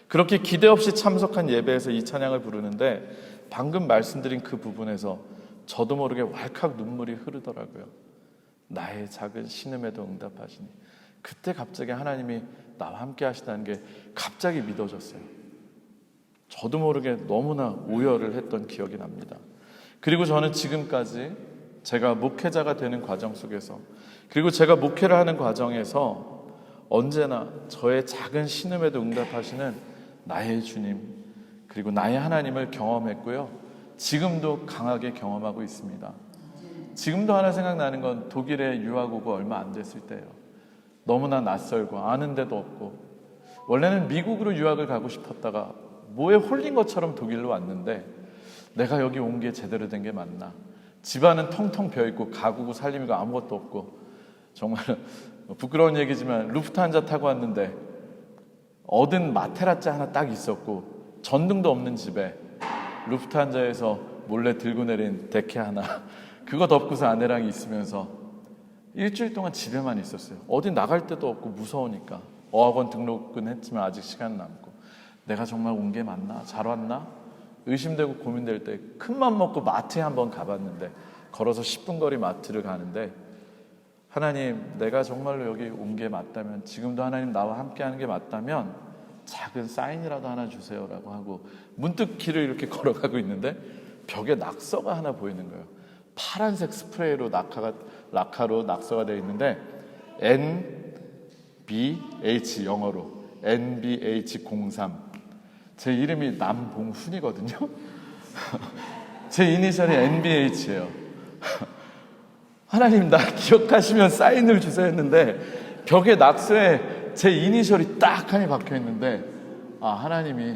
그렇게 기대 없이 참석한 예배에서 이 찬양을 부르는데 방금 말씀드린 그 부분에서 저도 모르게 왈칵 눈물이 흐르더라고요. 나의 작은 신음에도 응답하시니. 그때 갑자기 하나님이 나와 함께 하시다는 게 갑자기 믿어졌어요. 저도 모르게 너무나 오열을 했던 기억이 납니다. 그리고 저는 지금까지 제가 목회자가 되는 과정 속에서, 그리고 제가 목회를 하는 과정에서 언제나 저의 작은 신음에도 응답하시는 나의 주님, 그리고 나의 하나님을 경험했고요. 지금도 강하게 경험하고 있습니다. 지금도 하나 생각나는 건 독일에 유학 오고 얼마 안 됐을 때예요. 너무나 낯설고 아는 데도 없고, 원래는 미국으로 유학을 가고 싶었다가 뭐에 홀린 것처럼 독일로 왔는데 내가 여기 온 게 제대로 된 게 맞나? 집안은 텅텅 비어있고 가구고 살림이고 아무것도 없고, 정말 부끄러운 얘기지만 루프트한자 타고 왔는데 얻은 마테라짜 하나 딱 있었고 전등도 없는 집에 루프트한자에서 몰래 들고 내린 데케 하나, 그거 덮고서 아내랑 있으면서 일주일 동안 집에만 있었어요. 어디 나갈 데도 없고 무서우니까. 어학원 등록은 했지만 아직 시간 남고 내가 정말 온 게 맞나? 잘 왔나? 의심되고 고민될 때 큰맘 먹고 마트에 한번 가봤는데, 걸어서 10분 거리 마트를 가는데, 하나님, 내가 정말로 여기 온 게 맞다면, 지금도 하나님 나와 함께 하는 게 맞다면 작은 사인이라도 하나 주세요라고 하고 문득 길을 이렇게 걸어가고 있는데 벽에 낙서가 하나 보이는 거예요. 파란색 스프레이로 낙하로 낙서가 되어 있는데 NBH, 영어로 NBH03. 제 이름이 남봉훈이거든요. 제 이니셜이 NBH예요. 하나님, 나 기억하시면 사인을 주세요 했는데 벽에 낙서에 제 이니셜이 딱 하니 박혀 있는데, 아, 하나님이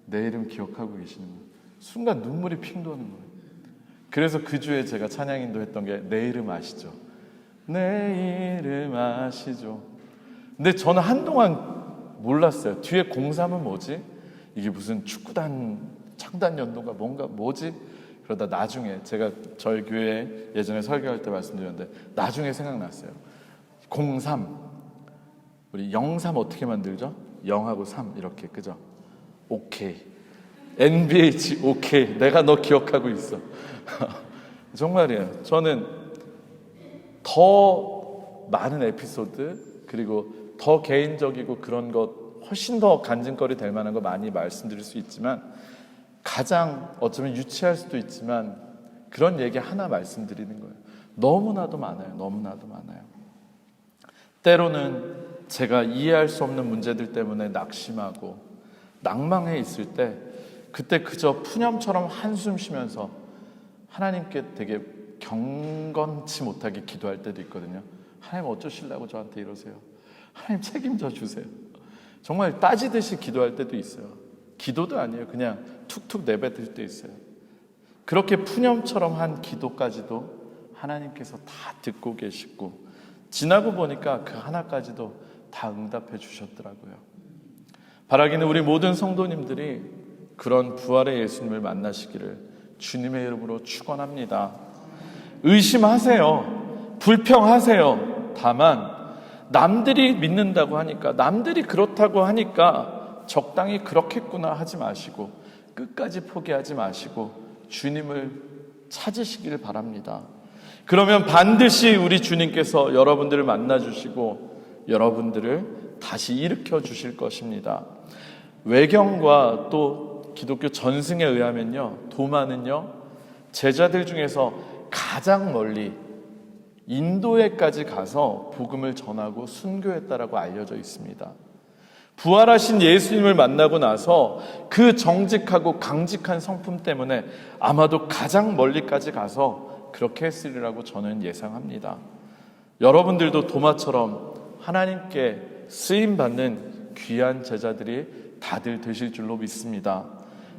내 이름 기억하고 계시는 거예요. 순간 눈물이 핑 도는 거예요. 그래서 그 주에 제가 찬양인도 했던 게 내 이름 아시죠? 내 이름 아시죠? 근데 저는 한동안 몰랐어요. 뒤에 03은 뭐지? 이게 무슨 축구단 창단 연도가 뭔가 뭐지? 그러다 나중에 제가 저희 교회 예전에 설교할 때 말씀드렸는데 나중에 생각났어요. 03, 우리 03 어떻게 만들죠? 0하고 3 이렇게, 그죠? 오케이, NBH 오케이, 내가 너 기억하고 있어. 정말이에요. 저는 더 많은 에피소드, 그리고 더 개인적이고 그런 것 훨씬 더 간증거리 될 만한 거 많이 말씀드릴 수 있지만, 가장 어쩌면 유치할 수도 있지만 그런 얘기 하나 말씀드리는 거예요. 너무나도 많아요. 너무나도 많아요. 때로는 제가 이해할 수 없는 문제들 때문에 낙심하고 낭망해 있을 때, 그때 그저 푸념처럼 한숨 쉬면서 하나님께 되게 경건치 못하게 기도할 때도 있거든요. 하나님, 어쩌시려고 저한테 이러세요? 하나님, 책임져 주세요. 정말 빠지듯이 기도할 때도 있어요. 기도도 아니에요. 그냥 툭툭 내뱉을 때 있어요. 그렇게 푸념처럼 한 기도까지도 하나님께서 다 듣고 계시고, 지나고 보니까 그 하나까지도 다 응답해 주셨더라고요. 바라기는 우리 모든 성도님들이 그런 부활의 예수님을 만나시기를 주님의 이름으로 축원합니다. 의심하세요. 불평하세요. 다만 남들이 믿는다고 하니까, 남들이 그렇다고 하니까 적당히 그렇겠구나 하지 마시고, 끝까지 포기하지 마시고 주님을 찾으시길 바랍니다. 그러면 반드시 우리 주님께서 여러분들을 만나주시고 여러분들을 다시 일으켜 주실 것입니다. 외경과 또 기독교 전승에 의하면요, 도마는요, 제자들 중에서 가장 멀리 인도에까지 가서 복음을 전하고 순교했다라고 알려져 있습니다. 부활하신 예수님을 만나고 나서 그 정직하고 강직한 성품 때문에 아마도 가장 멀리까지 가서 그렇게 했으리라고 저는 예상합니다. 여러분들도 도마처럼 하나님께 쓰임받는 귀한 제자들이 다들 되실 줄로 믿습니다.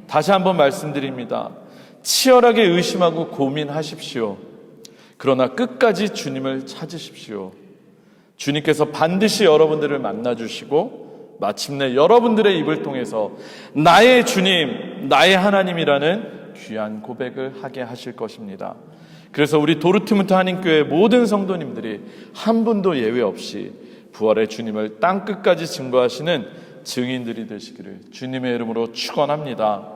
다시 한번 말씀드립니다. 치열하게 의심하고 고민하십시오. 그러나 끝까지 주님을 찾으십시오. 주님께서 반드시 여러분들을 만나주시고 마침내 여러분들의 입을 통해서 나의 주님, 나의 하나님이라는 귀한 고백을 하게 하실 것입니다. 그래서 우리 도르트문트 한인교회 모든 성도님들이 한 분도 예외 없이 부활의 주님을 땅끝까지 증거하시는 증인들이 되시기를 주님의 이름으로 축원합니다.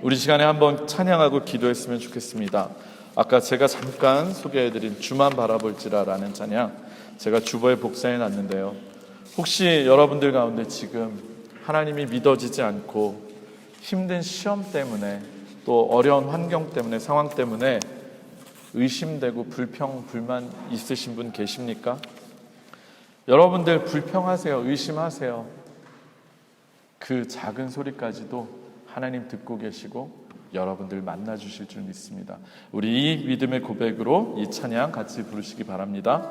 우리 시간에 한번 찬양하고 기도했으면 좋겠습니다. 아까 제가 잠깐 소개해드린 주만 바라볼지라라는 찬양, 제가 주보에 복사해 놨는데요. 혹시 여러분들 가운데 지금 하나님이 믿어지지 않고 힘든 시험 때문에 또 어려운 환경 때문에, 상황 때문에 의심되고 불평, 불만 있으신 분 계십니까? 여러분들 불평하세요. 의심하세요. 그 작은 소리까지도 하나님 듣고 계시고 여러분들 만나주실 줄 믿습니다. 우리 이 믿음의 고백으로 이 찬양 같이 부르시기 바랍니다.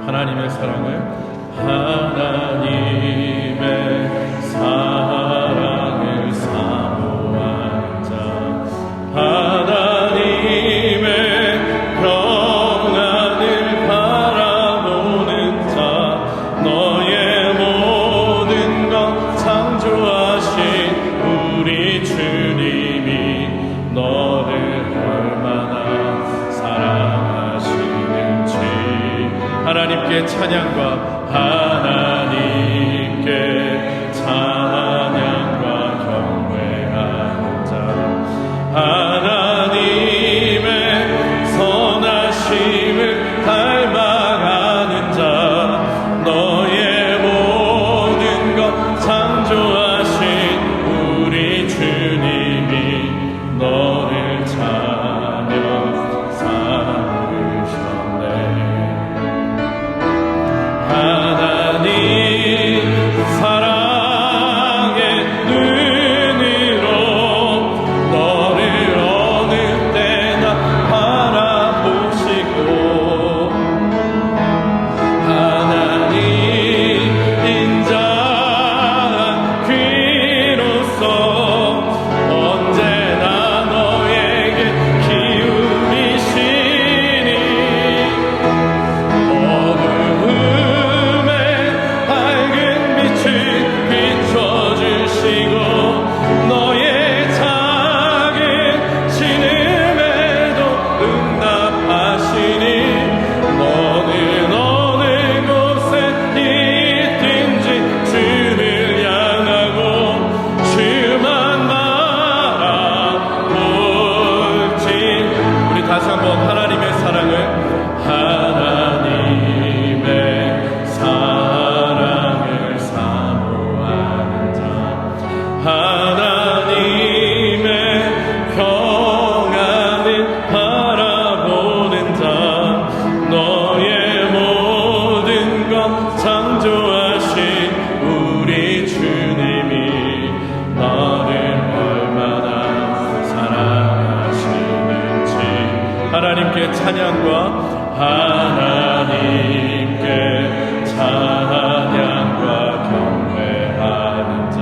하나님의 사랑을, 하나님의 사랑을 사모하는 자, 하나님의 평안을 바라보는 자, 너의 모든 것 창조하신 우리 주님이 찬양과 하나님께 찬양과 경배하는 자 하나님의 선하심을 닮아가는 자 너의 모든 것 창조하신 우리 주님이 너를 찾아 삼으셨네. 하나님 사랑의 눈으로 너를 어느 때나 바라보시고 하나님 인자한 귀로서 언제나 너에게 기울이시니 어두움에 밝은 빛을 비춰주시고 너의 작은 신음에도 응답하시니 너는 어느 곳에 있든지 주를 향하고 주만 바라볼지. 우리 다시 한번 하나님의 사랑을 하나님의 사랑을 사모하는 자 하나님의 평안을 바라보는 자 너의 모든 것 창조하신 우리 주님이 너를 얼마나 사랑하시는지 하나님께 찬양과 하나님께 찬양과 경배하는 자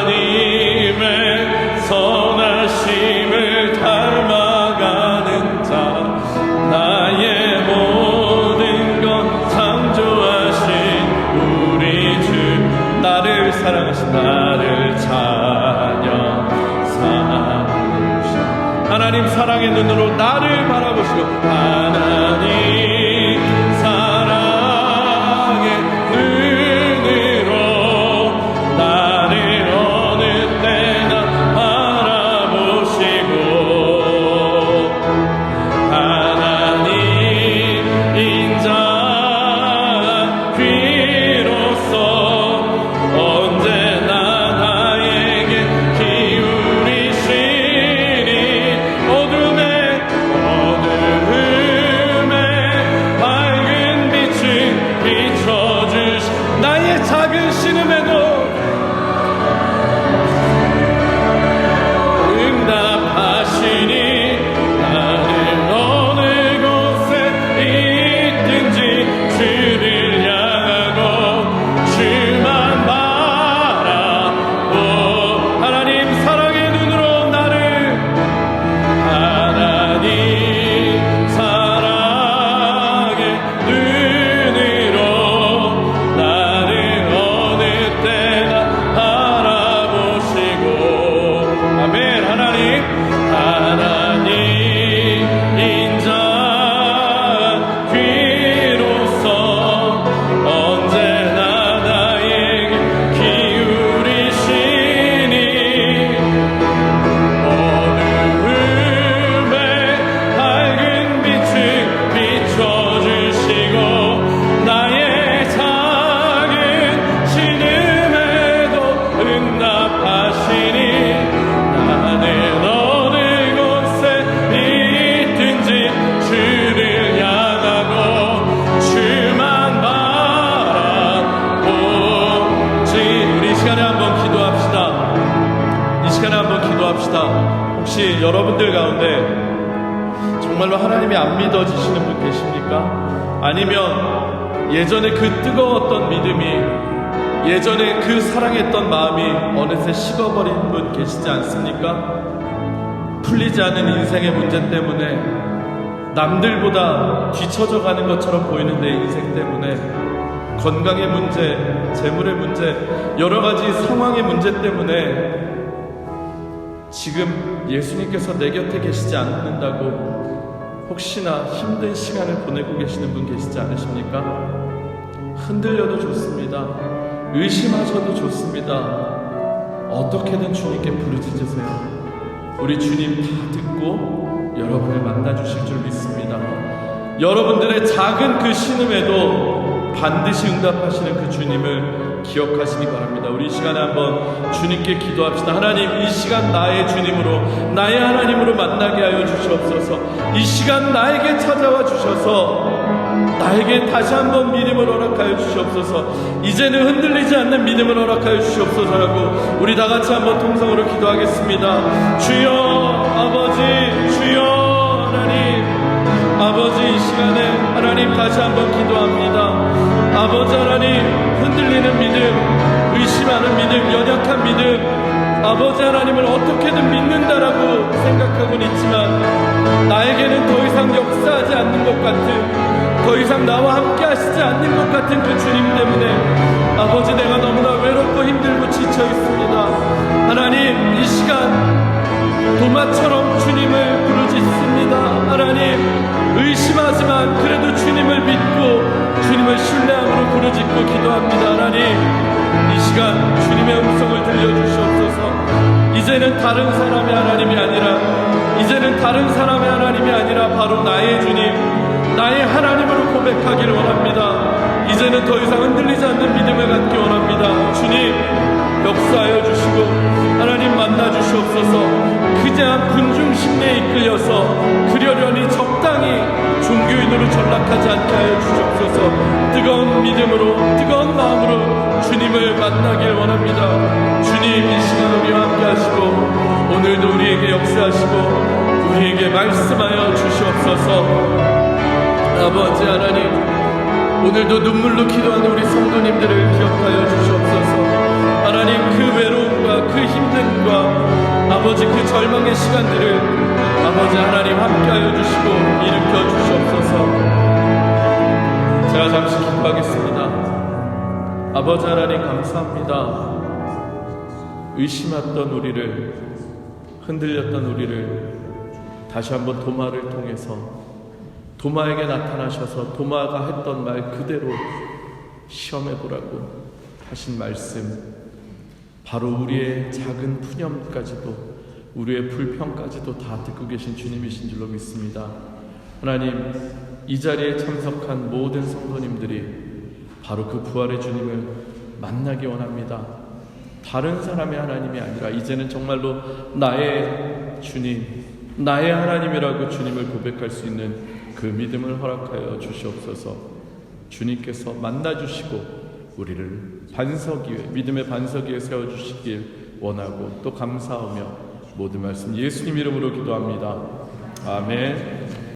하나님의 선하심을 닮아가는 자 나의 모든 것 창조하신 우리 주 나를 사랑하신 나를 찬양 삼으신 하나님 사랑의 눈으로 나를 바라보시고 하나님 사랑의 눈으로 나를 어느 때나 바라보시고 하나님 인자한 귀로서 언제나 나에게 기울이시니 어둠에 밝은 빛을 비춰주시 나의 작은 신음에도 응답하시니 나는 어느 곳에 있든지 주를 향하고 주만 바라보 하나님 사랑의 눈으로 나를 하나님 사랑의 눈으로 나를 어느 때나 바라보시고 아멘 하나님 인자한 귀로서 언제나 나에게 기울이시니 어두움에 밝은 빛을 비춰주시고 나의 작은 신음에도 응답하시니 나는 어느 곳에 있든지 주를 향하고 주만 바라보지. 우리 이 시간에 한번 기도합시다. 이 시간에 한번 기도합시다. 혹시 여러분들 가운데 정말로 하나님이 안 믿어지시는 분 계십니까? 아니면 예전에 그 뜨거웠던 믿음이 예전에 그 사랑했던 마음이 어느새 식어버린 분 계시지 않습니까? 풀리지 않은 인생의 문제 때문에 남들보다 뒤처져 가는 것처럼 보이는 내 인생 때문에 건강의 문제, 재물의 문제, 여러 가지 상황의 문제 때문에 지금 예수님께서 내 곁에 계시지 않는다고 혹시나 힘든 시간을 보내고 계시는 분 계시지 않으십니까? 흔들려도 좋습니다. 의심하셔도 좋습니다. 어떻게든 주님께 부르짖으세요. 우리 주님 다 듣고 여러분을 만나주실 줄 믿습니다. 여러분들의 작은 그 신음에도 반드시 응답하시는 그 주님을 기억하시기 바랍니다. 우리 이 시간에 한번 주님께 기도합시다. 하나님, 이 시간 나의 주님으로, 나의 하나님으로 만나게 하여 주시옵소서. 이 시간 나에게 찾아와 주셔서 나에게 다시 한번 믿음을 허락하여 주시옵소서. 이제는 흔들리지 않는 믿음을 허락하여 주시옵소서라고 우리 다 같이 한번 통성으로 기도하겠습니다. 주여 아버지, 주여 하나님, 아버지, 이 시간에 하나님 다시 한번 기도합니다. 아버지 하나님, 흔들리는 믿음, 의심하는 믿음, 연약한 믿음, 아버지 하나님을 어떻게든 믿는다라고 생각하고는 있지만 나에게는 더 이상 역사하지 않는 것 같은, 더 이상 나와 함께 하시지 않는 것 같은 그 주님 때문에 아버지, 내가 너무나 외롭고 힘들고 지쳐 있습니다. 하나님, 이 시간 도마처럼 주님을 부르짖습니다. 하나님, 의심하지만 그래도 주님을 믿고 주님을 신뢰함으로 부르짖고 기도합니다. 하나님, 이 시간 주님의 음성을 들려주시옵소서. 이제는 다른 사람의 하나님이 아니라, 이제는 다른 사람의 하나님이 아니라 바로 나의 주님, 나의 하나님으로 고백하기를 원합니다. 이제는 더 이상 흔들리지 않는 믿음을 갖기 원합니다. 주님, 역사하여 주시고 하나님 만나 주시옵소서. 그냥 군중 심리에 이끌려서 그러려니 적당히 종교인으로 전락하지 않게 하여 주시옵소서. 뜨거운 믿음으로, 뜨거운 마음으로 주님을 만나길 원합니다. 주님, 이 시간 우리와 함께 하시고 오늘도 우리에게 역사하시고 우리에게 말씀하여 주시옵소서. 아버지 하나님, 오늘도 눈물로 기도하는 우리 성도님들을 기억하여 주시옵소서. 하나님, 그 외로움과 그 힘듦과 아버지 그 절망의 시간들을 아버지 하나님 함께하여 주시고 일으켜 주시옵소서. 제가 잠시 기도하겠습니다. 아버지 하나님, 감사합니다. 의심했던 우리를, 흔들렸던 우리를 다시 한번 도마를 통해서 도마에게 나타나셔서 도마가 했던 말 그대로 시험해보라고 하신 말씀, 바로 우리의 작은 푸념까지도, 우리의 불평까지도 다 듣고 계신 주님이신 줄로 믿습니다. 하나님, 이 자리에 참석한 모든 성도님들이 바로 그 부활의 주님을 만나기 원합니다. 다른 사람의 하나님이 아니라 이제는 정말로 나의 주님, 나의 하나님이라고 주님을 고백할 수 있는 그 믿음을 허락하여 주시옵소서. 주님께서 만나주시고 우리를 반석 위에, 믿음의 반석 위에 세워주시길 원하고 또 감사하며 모든 말씀 예수님 이름으로 기도합니다. 아멘.